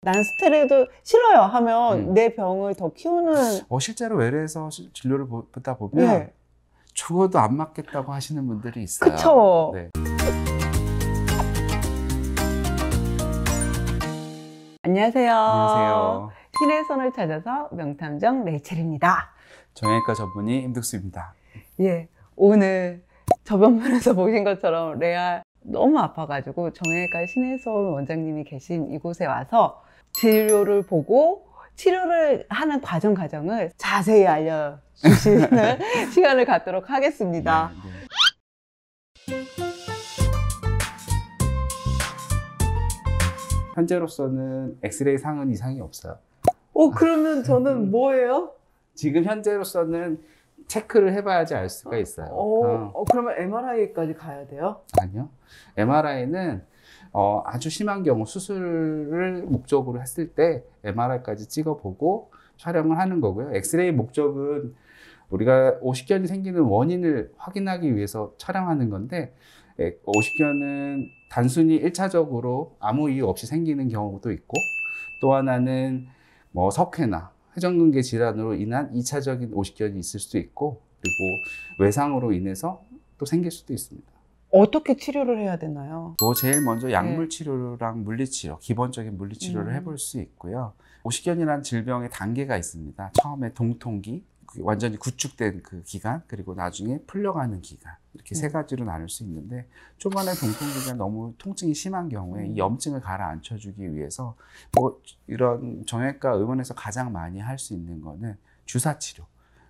난 스테로이드 싫어요 하면 내 병을 더 키우는. 실제로 외래에서 진료를 보다 보면 네. 죽어도 안 맞겠다고 하시는 분들이 있어요. 그쵸. 네. 안녕하세요. 안녕하세요. 신의 손을 찾아서 명탐정 레이첼입니다. 정형외과 전문의 임득수입니다. 예, 오늘 저변면에서 보신 것처럼 레아 너무 아파가지고 정형외과 신의 손 원장님이 계신 이곳에 와서 진료를 보고 치료를 하는 과정을 자세히 알려주시는 시간을 갖도록 하겠습니다. 네, 네. 현재로서는 엑스레이 상은 이상이 없어요. 그러면 저는 뭐예요? 지금 현재로서는 체크를 해봐야지 알 수가 있어요. 그러면 MRI까지 가야 돼요? 아니요. MRI는 아주 심한 경우 수술을 목적으로 했을 때 MRI까지 찍어보고 촬영을 하는 거고요. 엑스레이 목적은 우리가 오십견이 생기는 원인을 확인하기 위해서 촬영하는 건데, 오십견은 단순히 1차적으로 아무 이유 없이 생기는 경우도 있고, 또 하나는 뭐 석회나 회전근개 질환으로 인한 2차적인 오십견이 있을 수도 있고, 그리고 외상으로 인해서 또 생길 수도 있습니다. 어떻게 치료를 해야 되나요? 제일 먼저 약물 치료랑 물리치료, 기본적인 물리치료를 해볼 수 있고요. 오십견이라는 질병의 단계가 있습니다. 처음에 동통기, 완전히 구축된 그 기간, 그리고 나중에 풀려가는 기간, 이렇게 세 가지로 나눌 수 있는데, 초반에 동통기가 너무 통증이 심한 경우에 이 염증을 가라앉혀주기 위해서 이런 정형외과 의원에서 가장 많이 할 수 있는 거는 주사치료.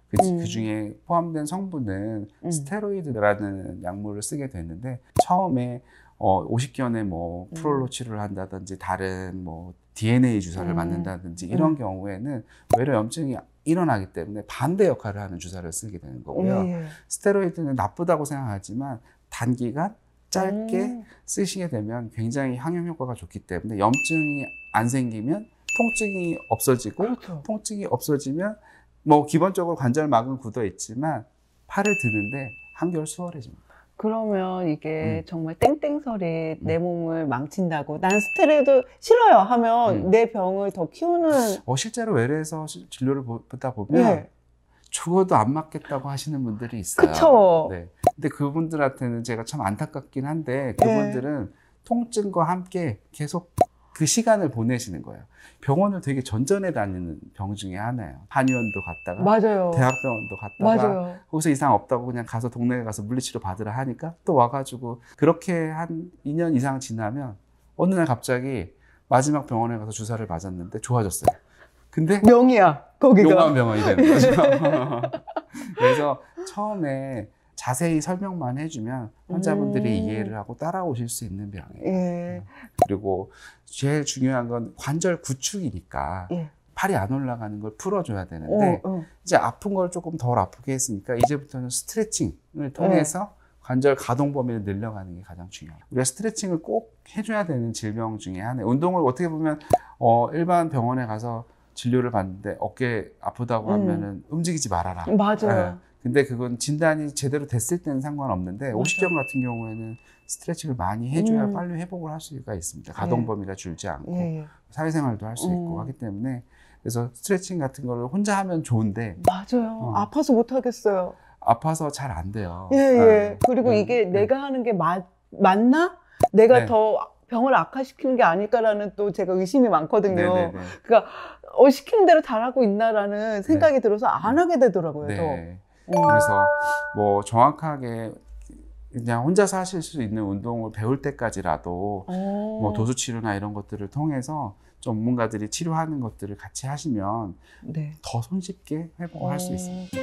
그 중에 포함된 성분은 스테로이드라는 약물을 쓰게 되는데, 처음에 오십견에 뭐 프롤로 치료를 한다든지 다른 뭐 DNA 주사를 맞는다든지 이런 경우에는 오히려 염증이 일어나기 때문에 반대 역할을 하는 주사를 쓰게 되는 거고요. 스테로이드는 나쁘다고 생각하지만 단기간 짧게 쓰시게 되면 굉장히 항염 효과가 좋기 때문에 염증이 안 생기면 통증이 없어지고, 그렇죠. 통증이 없어지면 뭐 기본적으로 관절막은 굳어 있지만 팔을 드는데 한결 수월해집니다. 그러면 이게 정말 땡땡설이 내 몸을 망친다고, 난 스테로이드 싫어요 하면 내 병을 더 키우는. 실제로 외래에서 진료를 보다 보면 죽어도 안 맞겠다고 하시는 분들이 있어요. 그쵸. 네. 근데 그분들한테는 제가 참 안타깝긴 한데, 그분들은 통증과 함께 계속 그 시간을 보내시는 거예요. 병원을 되게 전전에 다니는 병 중에 하나예요. 한의원도 갔다가, 맞아요. 대학병원도 갔다가, 맞아요. 거기서 이상 없다고 그냥 가서 동네에 가서 물리치료 받으라 하니까 또 와가지고, 그렇게 한 2년 이상 지나면 어느 날 갑자기 마지막 병원에 가서 주사를 맞았는데 좋아졌어요. 근데 명이야, 거기가. 용암 병원이 되는 거죠. 그래서 처음에 자세히 설명만 해주면 환자분들이 이해를 하고 따라오실 수 있는 병이에요. 그리고 제일 중요한 건 관절 구축이니까 팔이 안 올라가는 걸 풀어줘야 되는데, 이제 아픈 걸 조금 덜 아프게 했으니까 이제부터는 스트레칭을 통해서 관절 가동 범위를 늘려가는 게 가장 중요해요. 우리가 스트레칭을 꼭 해줘야 되는 질병 중에 하나예요. 운동을 어떻게 보면 일반 병원에 가서 진료를 받는데 어깨 아프다고 하면은 움직이지 말아라. 맞아요. 근데 그건 진단이 제대로 됐을 때는 상관없는데, 오십견 같은 경우에는 스트레칭을 많이 해줘야 빨리 회복을 할 수가 있습니다. 가동 범위가 줄지 않고 사회생활도 할 수 있고 하기 때문에, 그래서 스트레칭 같은 거를 혼자 하면 좋은데. 맞아요. 아파서 못 하겠어요. 아파서 잘 안 돼요. 그리고 이게 내가 하는 게 맞나? 내가 더 병을 악화시키는 게 아닐까라는 또 제가 의심이 많거든요. 그러니까 시키는 대로 잘하고 있나라는 생각이 들어서 안 하게 되더라고요. 그래서 뭐 정확하게 그냥 혼자서 하실 수 있는 운동을 배울 때까지라도 뭐 도수치료나 이런 것들을 통해서 전문가들이 치료하는 것들을 같이 하시면 더 손쉽게 회복을 할 수 있습니다.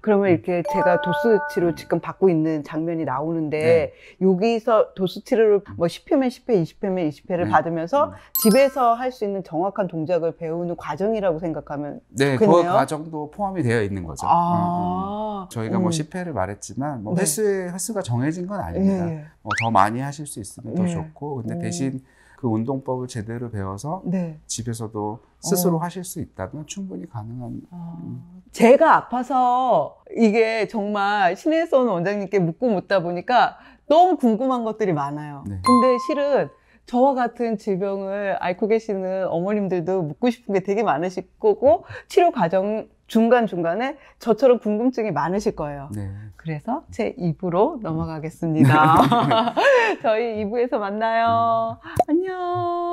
그러면 이렇게 제가 도수 치료 지금 받고 있는 장면이 나오는데, 여기서 도수 치료를 뭐 10회면 10회, 20회면 20회를 받으면서 집에서 할 수 있는 정확한 동작을 배우는 과정이라고 생각하면 좋겠네요. 그 과정도 포함이 되어 있는 거죠. 저희가 뭐 10회를 말했지만 뭐 횟수가 정해진 건 아닙니다. 더 많이 하실 수 있으면 더 좋고, 근데 대신 그 운동법을 제대로 배워서 네. 집에서도 스스로 하실 수 있다면 충분히 가능한. 제가 아파서 이게 정말 신혜선 원장님께 묻다 보니까 너무 궁금한 것들이 많아요. 네. 근데 실은 저와 같은 질병을 앓고 계시는 어머님들도 묻고 싶은 게 되게 많으실 거고, 치료 과정 중간중간에 저처럼 궁금증이 많으실 거예요. 네. 그래서 제 2부로 넘어가겠습니다. 저희 2부에서 만나요. 안녕.